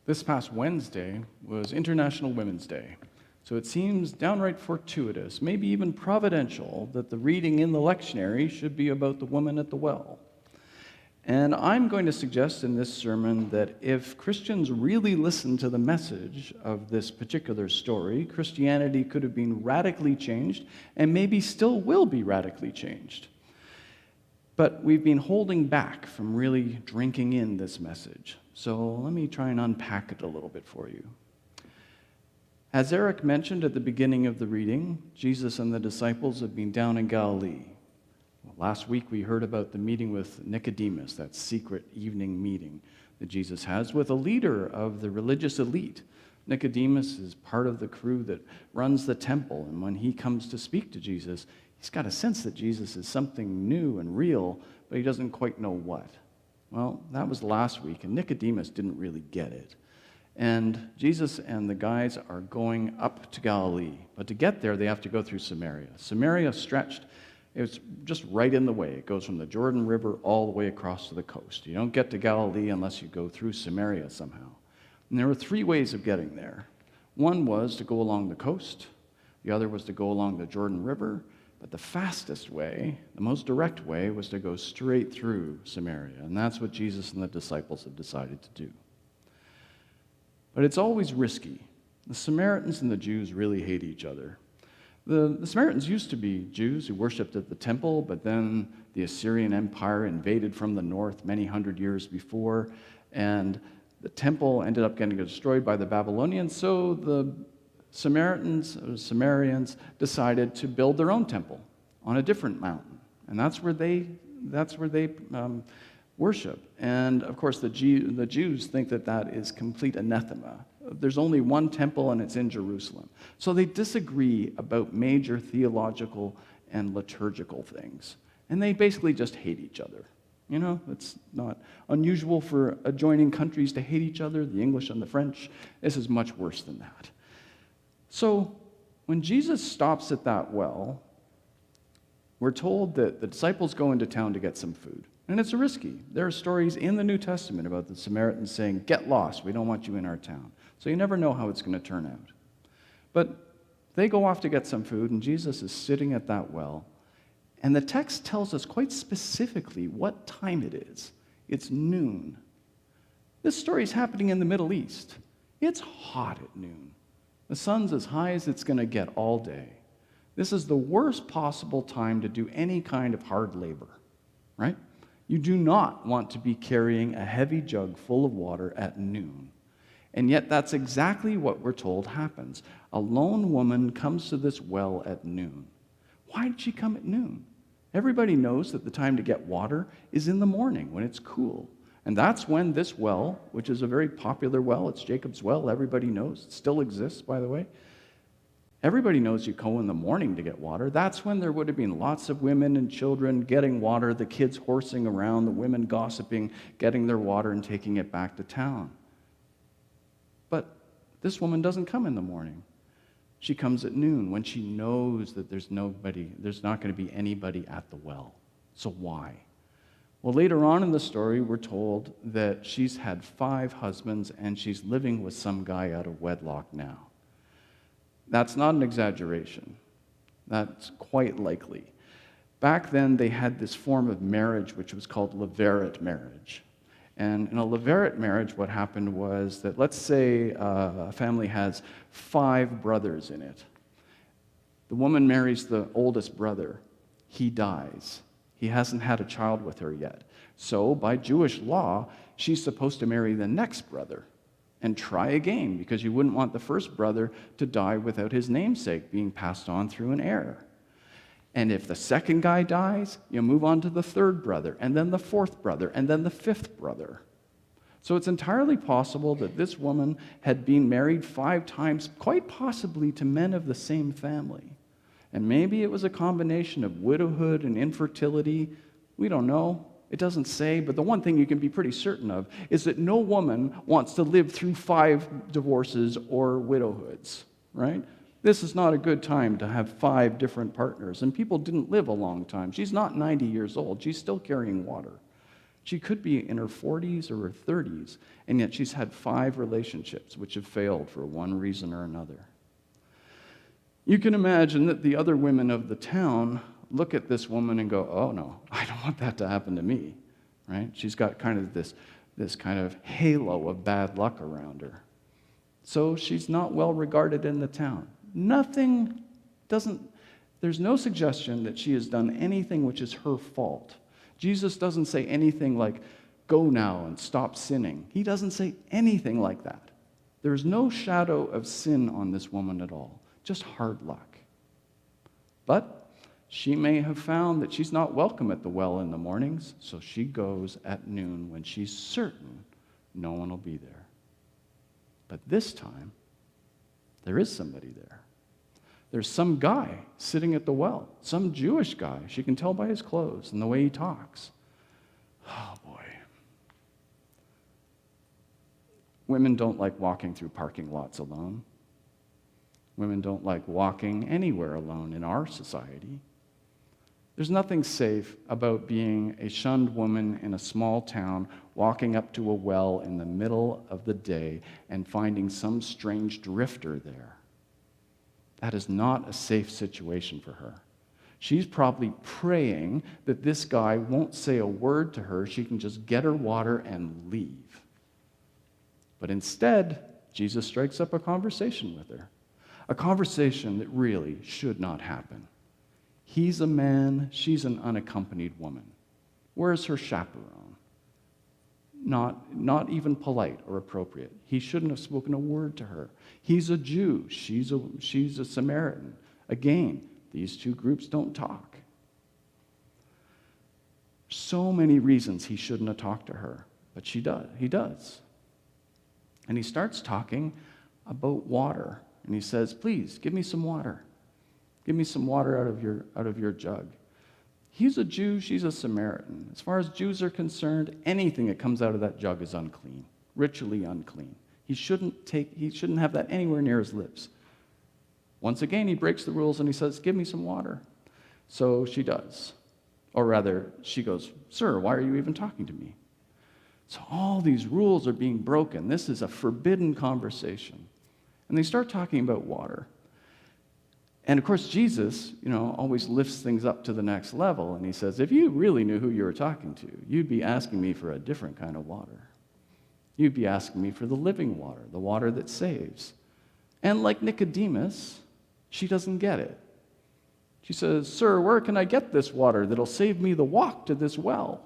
This past Wednesday was International Women's Day, so it seems downright fortuitous, maybe even providential, that the reading in the lectionary should be about the woman at the well. And I'm going to suggest in this sermon that if Christians really listened to the message of this particular story, Christianity could have been radically changed and maybe still will be radically changed. But we've been holding back from really drinking in this message. So let me try and unpack it a little bit for you. As Eric mentioned at the beginning of the reading, Jesus and the disciples have been down in Galilee. Last week we heard about the meeting with Nicodemus, that secret evening meeting that Jesus has with a leader of the religious elite. Nicodemus is part of the crew that runs the temple, and when he comes to speak to Jesus, he's got a sense that Jesus is something new and real, but he doesn't quite know what. Well, that was last week, and Nicodemus didn't really get it. And Jesus and the guys are going up to Galilee, but to get there, they have to go through Samaria. Samaria stretched, it's just right in the way. It goes from the Jordan River all the way across to the coast. You don't get to Galilee unless you go through Samaria somehow. And there were three ways of getting there. One was to go along the coast. The other was to go along the Jordan River. But the fastest way, the most direct way, was to go straight through Samaria. And that's what Jesus and the disciples have decided to do. But it's always risky. The Samaritans and the Jews really hate each other. The Samaritans used to be Jews who worshipped at the temple, but then the Assyrian Empire invaded from the north many hundred years before, and the temple ended up getting destroyed by the Babylonians, so the Samaritans decided to build their own temple on a different mountain, and that's where they worship. And of course, the Jews think that that is complete anathema. There's only one temple, and it's in Jerusalem. So they disagree about major theological and liturgical things, and they basically just hate each other. You know, it's not unusual for adjoining countries to hate each other, the English and the French. This is much worse than that. So when Jesus stops at that well, we're told that the disciples go into town to get some food. And it's risky. There are stories in the New Testament about the Samaritans saying, "Get lost, we don't want you in our town." So you never know how it's going to turn out. But they go off to get some food, and Jesus is sitting at that well. And the text tells us quite specifically what time it is. It's noon. This story is happening in the Middle East. It's hot at noon. The sun's as high as it's going to get all day. This is the worst possible time to do any kind of hard labor, right? You do not want to be carrying a heavy jug full of water at noon. And yet that's exactly what we're told happens. A lone woman comes to this well at noon. Why did she come at noon? Everybody knows that the time to get water is in the morning when it's cool. And that's when this well, which is a very popular well, it's Jacob's well, everybody knows. It still exists, by the way. Everybody knows you go in the morning to get water. That's when there would have been lots of women and children getting water, the kids horsing around, the women gossiping, getting their water and taking it back to town. But this woman doesn't come in the morning. She comes at noon when she knows that there's not going to be anybody at the well. So why? Well, later on in the story, we're told that she's had 5 husbands and she's living with some guy out of wedlock now. That's not an exaggeration. That's quite likely. Back then, they had this form of marriage which was called levirate marriage. And in a levirate marriage, what happened was that, let's say a family has 5 brothers in it. The woman marries the oldest brother. He dies. He hasn't had a child with her yet. So, by Jewish law, she's supposed to marry the next brother and try again, because you wouldn't want the first brother to die without his namesake being passed on through an heir. And if the second guy dies, you move on to the 3rd brother, and then the 4th brother, and then the 5th brother. So it's entirely possible that this woman had been married 5 times, quite possibly to men of the same family. And maybe it was a combination of widowhood and infertility. We don't know. It doesn't say, but the one thing you can be pretty certain of is that no woman wants to live through 5 divorces or widowhoods, right? This is not a good time to have 5 different partners, and people didn't live a long time. She's not 90 years old. She's still carrying water. She could be in her 40s or her 30s, and yet she's had 5 relationships which have failed for one reason or another. You can imagine that the other women of the town look at this woman and go, oh no, I don't want that to happen to me, right? She's got kind of this kind of halo of bad luck around her. So she's not well regarded in the town. There's no suggestion that she has done anything which is her fault. Jesus doesn't say anything like, go now and stop sinning. He doesn't say anything like that. There's no shadow of sin on this woman at all, just hard luck. But she may have found that she's not welcome at the well in the mornings, so she goes at noon when she's certain no one will be there. But this time, there is somebody there. There's some guy sitting at the well, some Jewish guy. She can tell by his clothes and the way he talks. Oh, boy. Women don't like walking through parking lots alone. Women don't like walking anywhere alone in our society. There's nothing safe about being a shunned woman in a small town walking up to a well in the middle of the day and finding some strange drifter there. That is not a safe situation for her. She's probably praying that this guy won't say a word to her. She can just get her water and leave. But instead, Jesus strikes up a conversation with her. A conversation that really should not happen. He's a man, she's an unaccompanied woman. Where's her chaperone? Not even polite or appropriate. He shouldn't have spoken a word to her. He's a Jew, she's a Samaritan. Again, these two groups don't talk. So many reasons he shouldn't have talked to her, but he does. And he starts talking about water. And he says, please, give me some water. Give me some water out of your jug. He's a Jew, she's a Samaritan. As far as Jews are concerned, anything that comes out of that jug is unclean, ritually unclean. He shouldn't have that anywhere near his lips. Once again, he breaks the rules and he says, give me some water. So she does. Or rather, she goes, sir, why are you even talking to me? So all these rules are being broken. This is a forbidden conversation. And they start talking about water. And of course, Jesus, always lifts things up to the next level. And he says, if you really knew who you were talking to, you'd be asking me for a different kind of water. You'd be asking me for the living water, the water that saves. And like Nicodemus, she doesn't get it. She says, sir, where can I get this water that'll save me the walk to this well?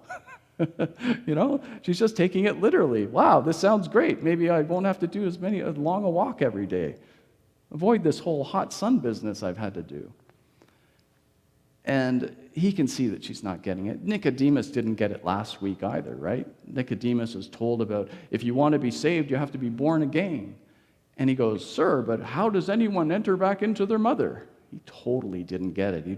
She's just taking it literally. Wow, this sounds great. Maybe I won't have to do as long a walk every day. Avoid this whole hot sun business I've had to do. And he can see that she's not getting it. Nicodemus didn't get it last week either, right? Nicodemus was told about, if you want to be saved, you have to be born again. And he goes, sir, but how does anyone enter back into their mother? He totally didn't get it. He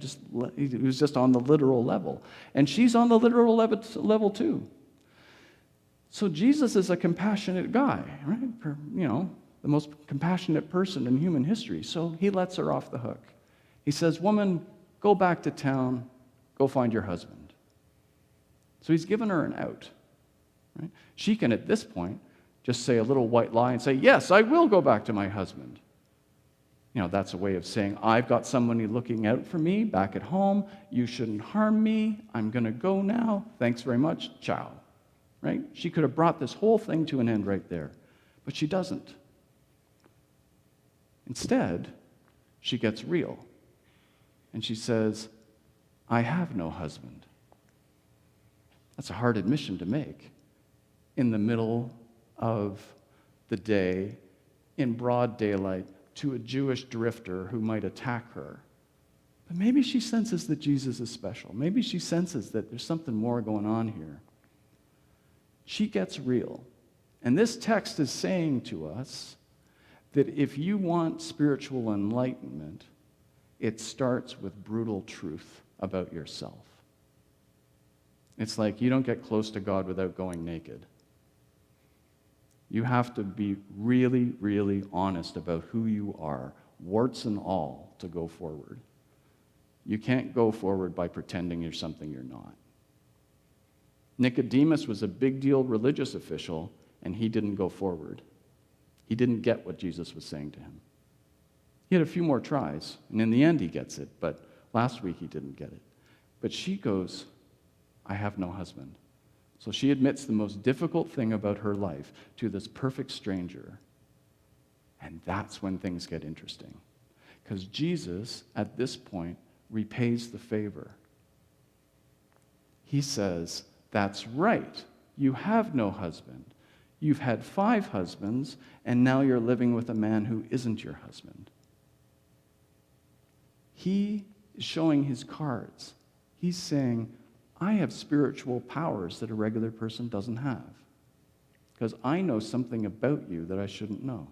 was just on the literal level. And she's on the literal level too. So Jesus is a compassionate guy, right? The most compassionate person in human history. So he lets her off the hook. He says, woman, go back to town, go find your husband. So he's given her an out. Right? She can, at this point, just say a little white lie and say, yes, I will go back to my husband. That's a way of saying, I've got somebody looking out for me back at home. You shouldn't harm me. I'm going to go now. Thanks very much. Ciao. Right? She could have brought this whole thing to an end right there. But she doesn't. Instead, she gets real. And she says, I have no husband. That's a hard admission to make in the middle of the day, in broad daylight, to a Jewish drifter who might attack her. But maybe she senses that Jesus is special. Maybe she senses that there's something more going on here. She gets real. And this text is saying to us that if you want spiritual enlightenment, it starts with brutal truth about yourself. It's like you don't get close to God without going naked. You have to be really, really honest about who you are, warts and all, to go forward. You can't go forward by pretending you're something you're not. Nicodemus was a big deal religious official, and he didn't go forward. He didn't get what Jesus was saying to him. He had a few more tries, and in the end he gets it, but last week he didn't get it. But she goes, I have no husband. So she admits the most difficult thing about her life to this perfect stranger. And that's when things get interesting. Because Jesus, at this point, repays the favor. He says, that's right, you have no husband. You've had 5 husbands, and now you're living with a man who isn't your husband. He is showing his cards. He's saying, I have spiritual powers that a regular person doesn't have, because I know something about you that I shouldn't know.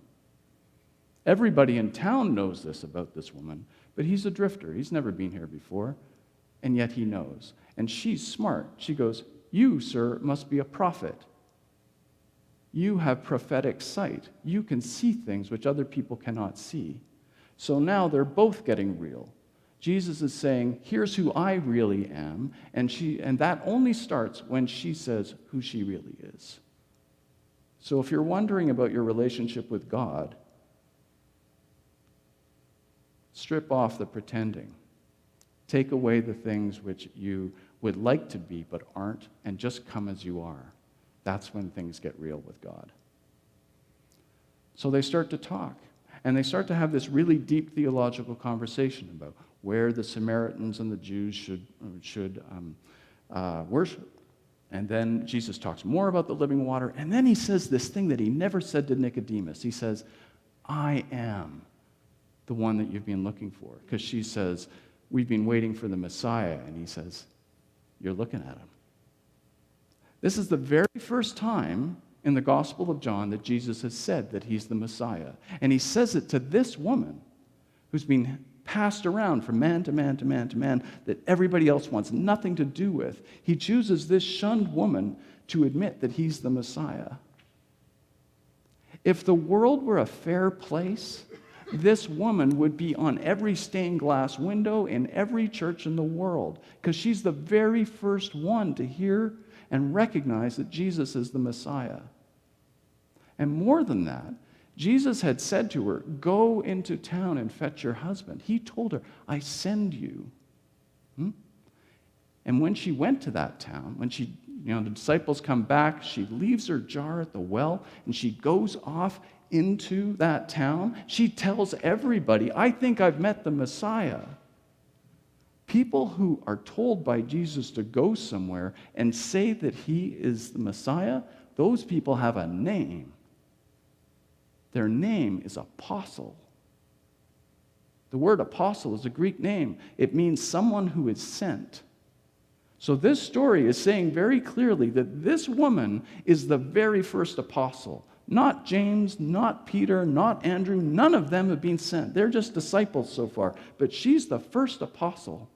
Everybody in town knows this about this woman, but he's a drifter. He's never been here before, and yet he knows. And she's smart. She goes, you, sir, must be a prophet. You have prophetic sight. You can see things which other people cannot see. So now they're both getting real. Jesus is saying, here's who I really am, and that only starts when she says who she really is. So if you're wondering about your relationship with God, strip off the pretending. Take away the things which you would like to be but aren't, and just come as you are. That's when things get real with God. So they start to talk, and they start to have this really deep theological conversation about where the Samaritans and the Jews should worship. And then Jesus talks more about the living water, and then he says this thing that he never said to Nicodemus. He says, I am the one that you've been looking for. Because she says, we've been waiting for the Messiah, and he says, you're looking at him. This is the very first time in the Gospel of John that Jesus has said that he's the Messiah. And he says it to this woman who's been passed around from man to man to man to man that everybody else wants nothing to do with. He chooses this shunned woman to admit that he's the Messiah. If the world were a fair place, this woman would be on every stained glass window in every church in the world, because she's the very first one to hear and recognize that Jesus is the Messiah. And more than that, Jesus had said to her, go into town and fetch your husband. He told her, I send you. And when she went to that town, when the disciples come back, she leaves her jar at the well, and she goes off into that town. She tells everybody, I think I've met the Messiah. People who are told by Jesus to go somewhere and say that he is the Messiah, those people have a name. Their name is apostle. The word apostle is a Greek name. It means someone who is sent. So this story is saying very clearly that this woman is the very first apostle. Not James, not Peter, not Andrew. None of them have been sent. They're just disciples so far. But she's the first apostle.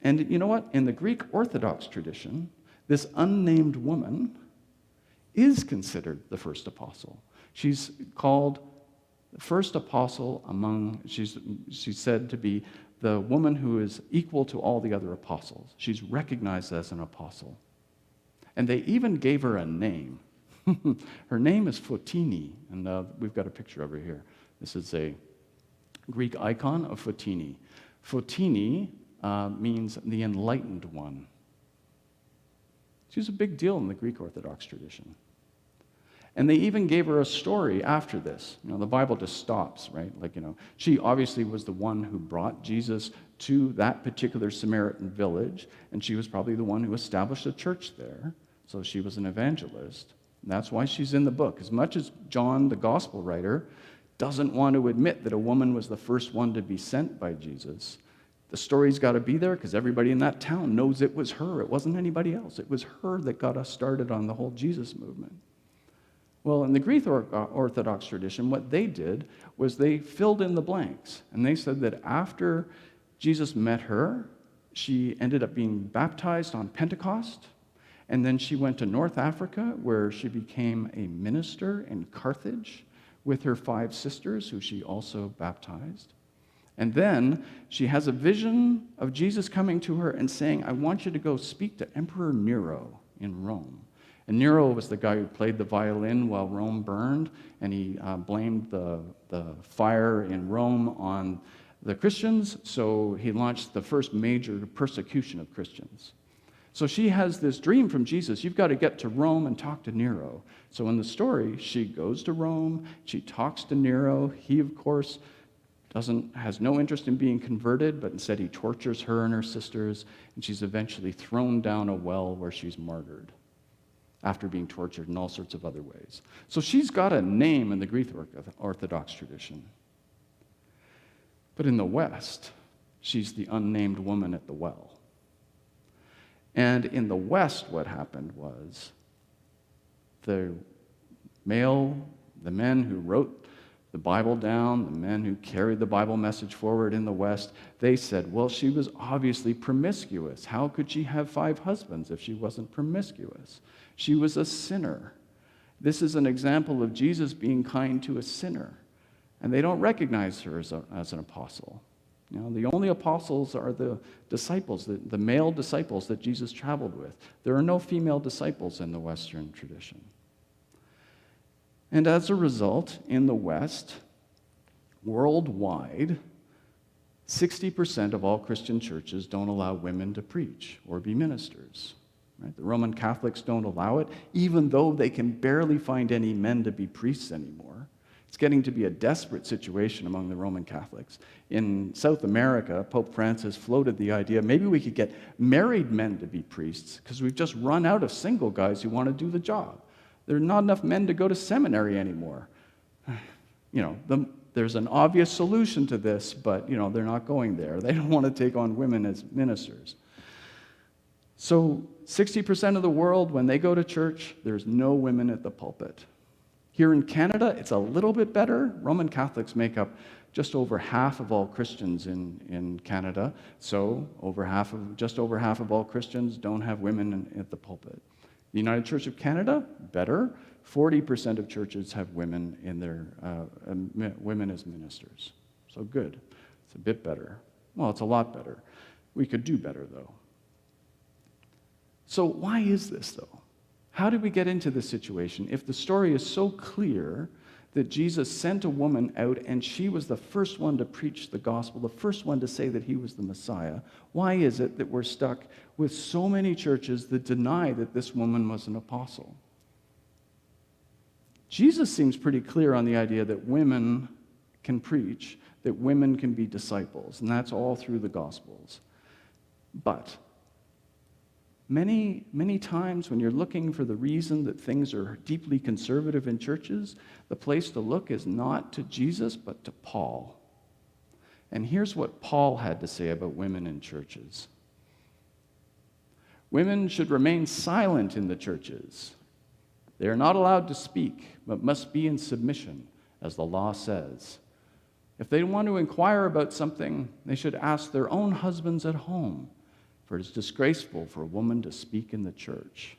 And you know what? In the Greek Orthodox tradition, this unnamed woman is considered the first apostle. She's called the first apostle she's said to be the woman who is equal to all the other apostles. She's recognized as an apostle. And they even gave her a name. Her name is Fotini, and we've got a picture over here. This is a Greek icon of Fotini. Fotini means the enlightened one. She's a big deal in the Greek Orthodox tradition. And they even gave her a story after this. The Bible just stops, right? She obviously was the one who brought Jesus to that particular Samaritan village, and she was probably the one who established a church there. So she was an evangelist. And that's why she's in the book. As much as John, the gospel writer, doesn't want to admit that a woman was the first one to be sent by Jesus, the story's got to be there because everybody in that town knows it was her. It wasn't anybody else. It was her that got us started on the whole Jesus movement. Well, in the Greek Orthodox tradition, what they did was they filled in the blanks. And they said that after Jesus met her, she ended up being baptized on Pentecost. And then she went to North Africa, where she became a minister in Carthage with her 5 sisters, who she also baptized. And then she has a vision of Jesus coming to her and saying, I want you to go speak to Emperor Nero in Rome. And Nero was the guy who played the violin while Rome burned, and he blamed the fire in Rome on the Christians, so he launched the first major persecution of Christians. So she has this dream from Jesus, you've got to get to Rome and talk to Nero. So in the story, she goes to Rome, she talks to Nero. He, of course, has no interest in being converted, but instead he tortures her and her sisters, and she's eventually thrown down a well where she's martyred after being tortured in all sorts of other ways. So she's got a name in the Greek Orthodox tradition. But in the West, she's the unnamed woman at the well. And in the West, what happened was the men who wrote the Bible down, the men who carried the Bible message forward in the West, they said, well, she was obviously promiscuous. How could she have 5 husbands if she wasn't promiscuous? She was a sinner. This is an example of Jesus being kind to a sinner. And they don't recognize her as an apostle. You know, the only apostles are the disciples, the male disciples that Jesus traveled with. There are no female disciples in the Western tradition. And as a result, in the West, worldwide, 60% of all Christian churches don't allow women to preach or be ministers. Right? The Roman Catholics don't allow it, even though they can barely find any men to be priests anymore. It's getting to be a desperate situation among the Roman Catholics. In South America, Pope Francis floated the idea, maybe we could get married men to be priests, because we've just run out of single guys who want to do the job. There are not enough men to go to seminary anymore. You know, there's an obvious solution to this, but, they're not going there. They don't want to take on women as ministers. So 60% of the world, when they go to church, there's no women at the pulpit. Here in Canada, it's a little bit better. Roman Catholics make up just over half of all Christians in Canada. So just over half of all Christians don't have women at the pulpit. The United Church of Canada, better. 40% of churches have women in their women as ministers. So good. It's a bit better. Well, it's a lot better. We could do better, though. So why is this, though? How did we get into this situation if the story is so clear that Jesus sent a woman out and she was the first one to preach the gospel, the first one to say that he was the Messiah? Why is it that we're stuck with so many churches that deny that this woman was an apostle? Jesus seems pretty clear on the idea that women can preach, that women can be disciples, and that's all through the Gospels. But many, many times when you're looking for the reason that things are deeply conservative in churches, the place to look is not to Jesus, but to Paul. And here's what Paul had to say about women in churches. Women should remain silent in the churches. They are not allowed to speak, but must be in submission, as the law says. If they want to inquire about something, they should ask their own husbands at home, for it is disgraceful for a woman to speak in the church.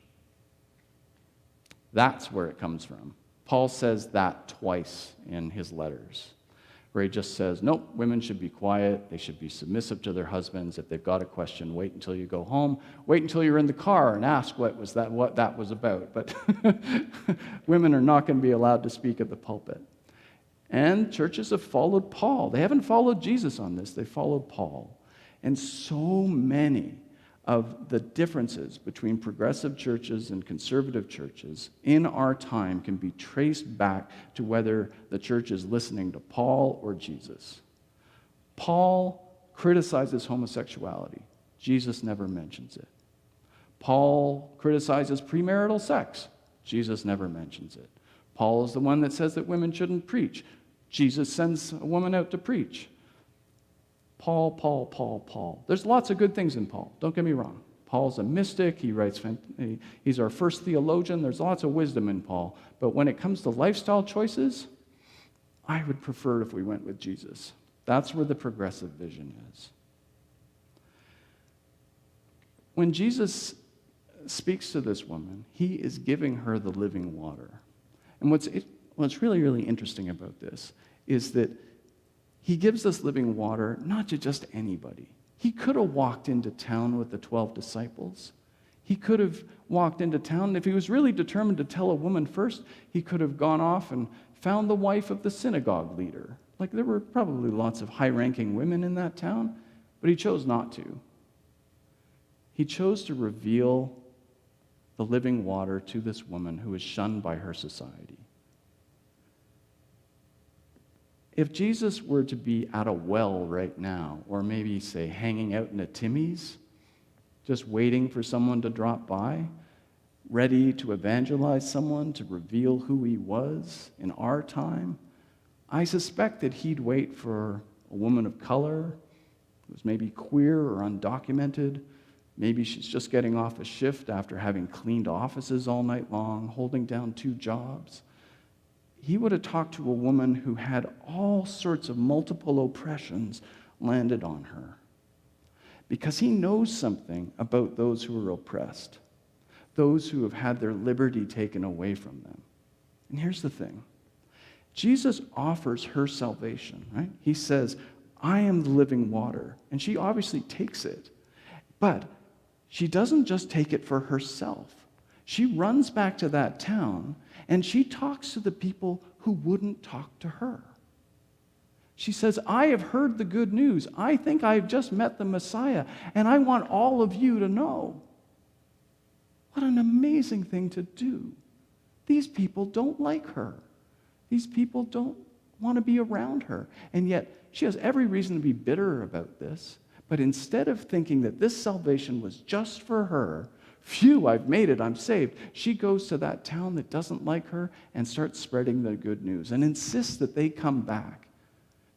That's where it comes from. Paul says that twice in his letters, where he just says, nope, women should be quiet, they should be submissive to their husbands. If they've got a question, wait until you go home, wait until you're in the car and ask what that was about. But women are not going to be allowed to speak at the pulpit. And churches have followed Paul. They haven't followed Jesus on this, they followed Paul. And so many of the differences between progressive churches and conservative churches in our time can be traced back to whether the church is listening to Paul or Jesus. Paul criticizes homosexuality. Jesus never mentions it. Paul criticizes premarital sex. Jesus never mentions it. Paul is the one that says that women shouldn't preach. Jesus sends a woman out to preach. Paul. There's lots of good things in Paul. Don't get me wrong. Paul's a mystic. He's our first theologian. There's lots of wisdom in Paul. But when it comes to lifestyle choices, I would prefer if we went with Jesus. That's where the progressive vision is. When Jesus speaks to this woman, he is giving her the living water. And what's really, really interesting about this is that He gives us living water not to just anybody. He could have walked into town with the 12 disciples. He could have walked into town. If he was really determined to tell a woman first, he could have gone off and found the wife of the synagogue leader. Like, there were probably lots of high-ranking women in that town, but he chose not to. He chose to reveal the living water to this woman who was shunned by her society. If Jesus were to be at a well right now, or maybe, say, hanging out in a Timmy's, just waiting for someone to drop by, ready to evangelize someone, to reveal who he was in our time, I suspect that he'd wait for a woman of color who was maybe queer or undocumented. Maybe she's just getting off a shift after having cleaned offices all night long, holding down 2 jobs. He would have talked to a woman who had all sorts of multiple oppressions landed on her, because he knows something about those who are oppressed, those who have had their liberty taken away from them. And here's the thing. Jesus offers her salvation, right? He says, I am the living water. And she obviously takes it. But she doesn't just take it for herself. She runs back to that town and she talks to the people who wouldn't talk to her. She says, I have heard the good news. I think I've just met the Messiah, and I want all of you to know. What an amazing thing to do. These people don't like her. These people don't want to be around her. And yet, she has every reason to be bitter about this. But instead of thinking that this salvation was just for her, phew, I've made it, I'm saved, she goes to that town that doesn't like her and starts spreading the good news and insists that they come back.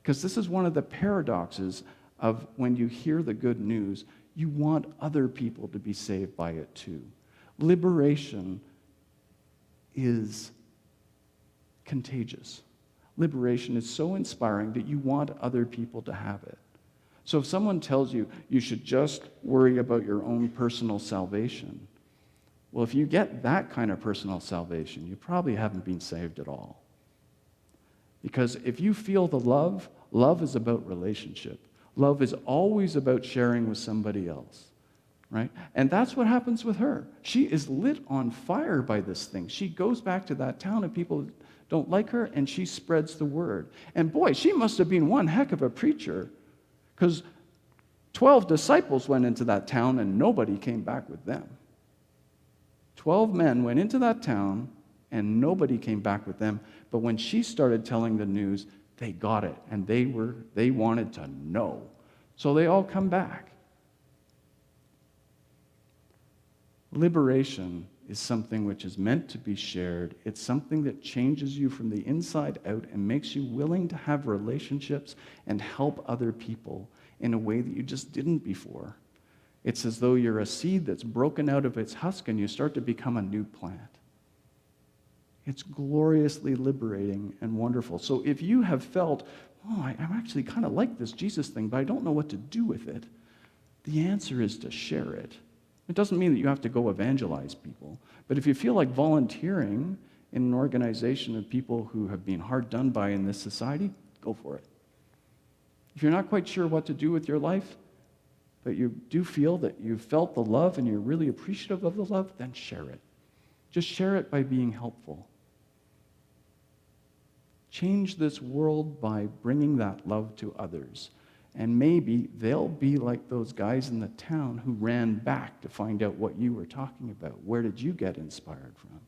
Because this is one of the paradoxes of when you hear the good news, you want other people to be saved by it too. Liberation is contagious. Liberation is so inspiring that you want other people to have it. So if someone tells you you should just worry about your own personal salvation, well, if you get that kind of personal salvation, you probably haven't been saved at all. Because if you feel the love, love is about relationship. Love is always about sharing with somebody else, right? And that's what happens with her. She is lit on fire by this thing. She goes back to that town and people don't like her, and she spreads the word. And boy, she must have been one heck of a preacher, because 12 disciples went into that town and nobody came back with them. 12 men went into that town and nobody came back with them. But when she started telling the news, they got it, and they wanted to know. So they all come back. Liberation is something which is meant to be shared. It's something that changes you from the inside out and makes you willing to have relationships and help other people in a way that you just didn't before. It's as though you're a seed that's broken out of its husk and you start to become a new plant. It's gloriously liberating and wonderful. So if you have felt, I'm actually kind of like this Jesus thing, but I don't know what to do with it, the answer is to share it. It doesn't mean that you have to go evangelize people, but if you feel like volunteering in an organization of people who have been hard done by in this society, go for it. If you're not quite sure what to do with your life, but you do feel that you've felt the love and you're really appreciative of the love, then share it. Just share it by being helpful. Change this world by bringing that love to others. And maybe they'll be like those guys in the town who ran back to find out what you were talking about. Where did you get inspired from?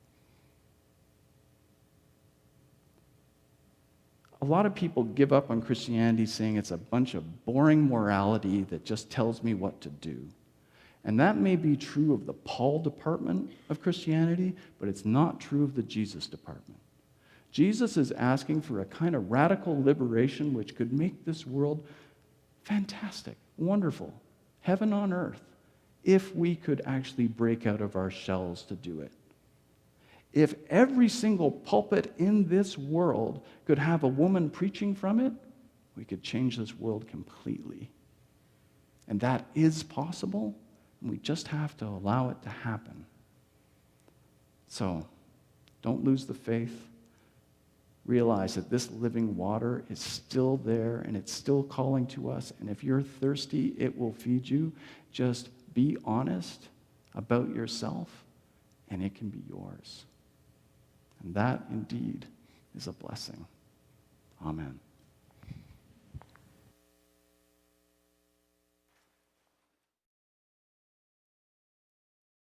A lot of people give up on Christianity saying it's a bunch of boring morality that just tells me what to do. And that may be true of the Paul department of Christianity, but it's not true of the Jesus department. Jesus is asking for a kind of radical liberation which could make this world fantastic, wonderful, heaven on earth, if we could actually break out of our shells to do it. If every single pulpit in this world could have a woman preaching from it, we could change this world completely. And that is possible, and we just have to allow it to happen. So, don't lose the faith. realize that this living water is still there and it's still calling to us. And if you're thirsty, it will feed you. Just be honest about yourself, and it can be yours. And that indeed is a blessing. Amen.